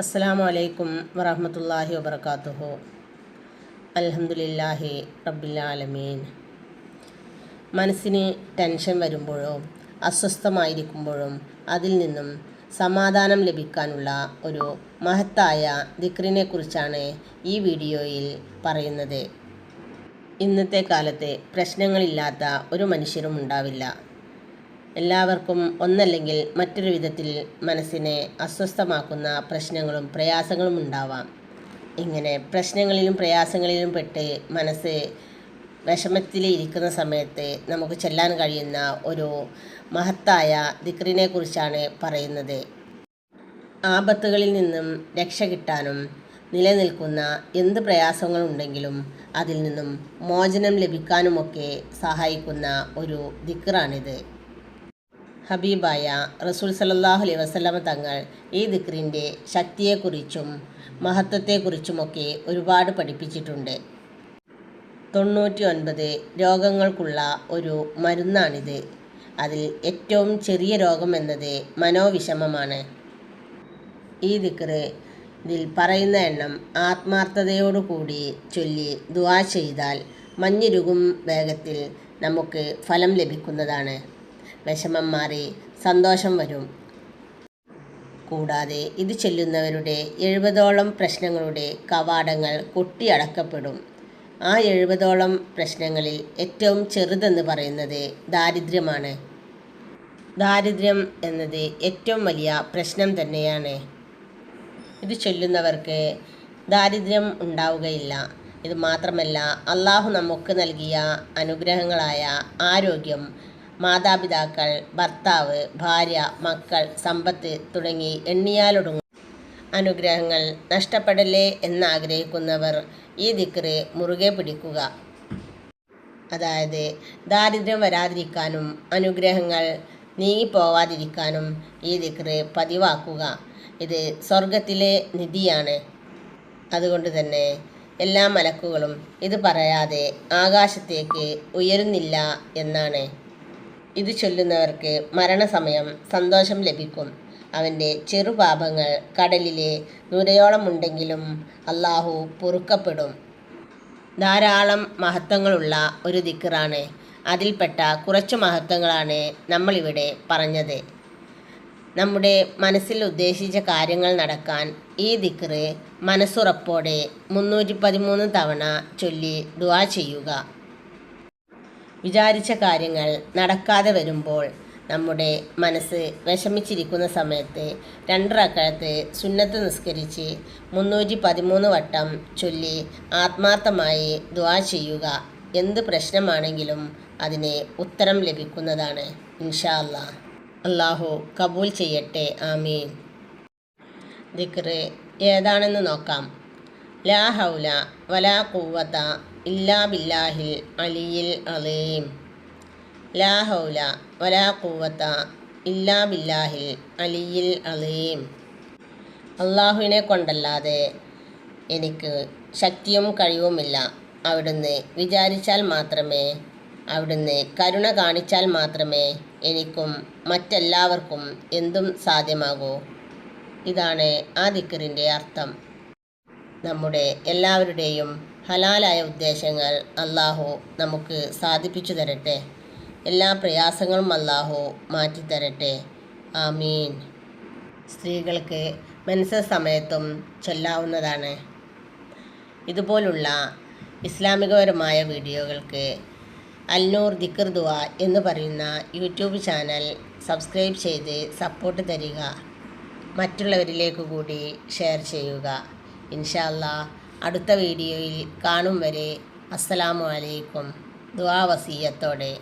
അസ്സലാമു അലൈക്കും വറഹ്മത്തുള്ളാഹി വബറകാതുഹു. അൽഹംദുലില്ലാഹി റബ്ബിൽ ആലമീൻ. മനസ്സിന് ടെൻഷൻ വരുമ്പോഴോ അസ്വസ്ഥമായിരിക്കുമ്പോഴും അതിൽ നിന്നും സമാധാനം ലഭിക്കാനുള്ള ഒരു മഹത്തായ ദിക്റിനെക്കുറിച്ചാണ് ഈ വീഡിയോയിൽ പറയുന്നത്. ഇന്നത്തെ കാലത്ത് പ്രശ്നങ്ങളില്ലാത്ത ഒരു മനുഷ്യരും ഉണ്ടാവില്ല. എല്ലാവർക്കും ഒന്നല്ലെങ്കിൽ മറ്റൊരു വിധത്തിൽ മനസ്സിനെ അസ്വസ്ഥമാക്കുന്ന പ്രശ്നങ്ങളും പ്രയാസങ്ങളും ഉണ്ടാവാം. ഇങ്ങനെ പ്രശ്നങ്ങളിലും പ്രയാസങ്ങളിലും പെട്ട് മനസ്സ് വിഷമത്തിൽ ഇരിക്കുന്ന സമയത്ത് നമുക്ക് ചെല്ലാൻ കഴിയുന്ന ഒരു മഹത്തായ ദിക്റിനെ കുറിച്ചാണ് പറയുന്നത്. ആപത്തുകളിൽ നിന്നും രക്ഷ കിട്ടാനും നിലനിൽക്കുന്ന എന്ത് പ്രയാസങ്ങളുണ്ടെങ്കിലും അതിൽ നിന്നും മോചനം ലഭിക്കാനുമൊക്കെ സഹായിക്കുന്ന ഒരു ദിക്റാണിത്. ഹബീബായ റസൂൽ സല്ലല്ലാഹു അലൈഹി വസല്ലമ തങ്ങൾ ഈ ദിക്റിൻ്റെ ശക്തിയെക്കുറിച്ചും മഹത്വത്തെക്കുറിച്ചുമൊക്കെ ഒരുപാട് പഠിപ്പിച്ചിട്ടുണ്ട്. 99 രോഗങ്ങൾക്കുള്ള ഒരു മരുന്നാണിത്. അതിൽ ഏറ്റവും ചെറിയ രോഗം എന്നത് മനോവിഷമമാണ്. ഈ ദിക്റ് ഇതിൽ പറയുന്ന എണ്ണം ആത്മാർത്ഥതയോടുകൂടി ചൊല്ലി ദുആ ചെയ്താൽ മഞ്ഞുരുകും വേഗത്തിൽ നമുക്ക് ഫലം ലഭിക്കുന്നതാണ്. വിഷമം മാറി സന്തോഷം വരും. കൂടാതെ ഇത് ചൊല്ലുന്നവരുടെ 70ഓളം പ്രശ്നങ്ങളുടെ കവാടങ്ങൾ കൊട്ടിയടക്കപ്പെടും. ആ 70ഓളം പ്രശ്നങ്ങളിൽ ഏറ്റവും ചെറുതെന്ന് പറയുന്നത് ദാരിദ്ര്യമാണ്. ദാരിദ്ര്യം എന്നത് ഏറ്റവും വലിയ പ്രശ്നം തന്നെയാണ്. ഇത് ചൊല്ലുന്നവർക്ക് ദാരിദ്ര്യം ഉണ്ടാവുകയില്ല. ഇത് മാത്രമല്ല, അള്ളാഹു നമുക്ക് നൽകിയ അനുഗ്രഹങ്ങളായ ആരോഗ്യം, മാതാപിതാക്കൾ, ഭർത്താവ്, ഭാര്യ, മക്കൾ, സമ്പത്ത് തുടങ്ങി എണ്ണിയാലൊടുങ്ങും അനുഗ്രഹങ്ങൾ നഷ്ടപ്പെടല്ലേ എന്നാഗ്രഹിക്കുന്നവർ ഈ ദിക്റ് മുറുകെ പിടിക്കുക. അതായത് ദാരിദ്ര്യം വരാതിരിക്കാനും അനുഗ്രഹങ്ങൾ നീങ്ങിപ്പോവാതിരിക്കാനും ഈ ദിക്റ് പതിവാക്കുക. ഇത് സ്വർഗത്തിലെ നിധിയാണ്. അതുകൊണ്ട് തന്നെ എല്ലാ മലക്കുകളും ഇത് പറയാതെ ആകാശത്തേക്ക് ഉയരുന്നില്ല എന്നാണ്. ഇത് ചൊല്ലുന്നവർക്ക് മരണസമയം സന്തോഷം ലഭിക്കും. അവൻ്റെ ചെറുപാപങ്ങൾ കടലിലെ നുരയോളം ഉണ്ടെങ്കിലും അള്ളാഹു പൊറുക്കപ്പെടും. ധാരാളം മഹത്വങ്ങളുള്ള ഒരു ദിക്റാണ്. അതിൽപ്പെട്ട കുറച്ചു മഹത്വങ്ങളാണ് നമ്മളിവിടെ പറഞ്ഞത്. നമ്മുടെ മനസ്സിൽ ഉദ്ദേശിച്ച കാര്യങ്ങൾ നടക്കാൻ ഈ ദിക്റ് മനസ്സുറപ്പോടെ 313 തവണ ചൊല്ലി ദുആ ചെയ്യുക. വിചാരിച്ച കാര്യങ്ങൾ നടക്കാതെ വരുമ്പോൾ നമ്മുടെ മനസ്സ് വിഷമിച്ചിരിക്കുന്ന സമയത്ത് 2 റക്അത്ത് സുന്നത്ത് നിസ്കരിച്ച് 313 വട്ടം ചൊല്ലി ആത്മാർത്ഥമായി ദുആ ചെയ്യുക. എന്ത് പ്രശ്നമാണെങ്കിലും അതിന് ഉത്തരം ലഭിക്കുന്നതാണ് ഇൻഷാ അല്ലാഹ്. അല്ലാഹു കബൂൽ ചെയ്യട്ടെ, ആമീൻ. ദിക്റ് ഏതാണെന്ന് നോക്കാം. ലാ ഹൗല വലാ ഖുവത ഇല്ലാ ബില്ലാഹിൽ അലിയിൽ അലീം. ലാ ഹൗല വലാ ഖുവത ഇല്ലാ ബില്ലാഹിൽ അലിയിൽ അലീം. അള്ളാഹുവിനെ കൊണ്ടല്ലാതെ എനിക്ക് ശക്തിയും കഴിവുമില്ല. അവിടുന്ന് വിചാരിച്ചാൽ മാത്രമേ, അവിടുന്ന് കരുണ കാണിച്ചാൽ മാത്രമേ എനിക്കും മറ്റെല്ലാവർക്കും എന്തും സാധ്യമാകൂ. ഇതാണ് ആ ദിക്റിൻ്റെ അർത്ഥം. നമ്മുടെ എല്ലാവരുടെയും ഹലാലായ ഉദ്ദേശങ്ങൾ അള്ളാഹു നമുക്ക് സാധിപ്പിച്ചു തരട്ടെ. എല്ലാ പ്രയാസങ്ങളും അള്ളാഹു മാറ്റിത്തരട്ടെ, ആമീൻ. സ്ത്രീകൾക്ക് മെൻസസ് സമയത്തും ചൊല്ലാവുന്നതാണ്. ഇതുപോലുള്ള ഇസ്ലാമികപരമായ വീഡിയോകൾക്ക് അൽനൂർ ദിക്ർ ദുആ എന്ന് പറയുന്ന യൂട്യൂബ് ചാനൽ സബ്സ്ക്രൈബ് ചെയ്ത് സപ്പോർട്ട് തരിക. മറ്റുള്ളവരിലേക്ക് കൂടി ഷെയർ ചെയ്യുക. ഇൻഷാ അല്ലാഹ് അടുത്ത വീഡിയോയിൽ കാണും വരെ അസ്സലാമു അലൈക്കും. ദുആ വസിയ്യത്തോടെ.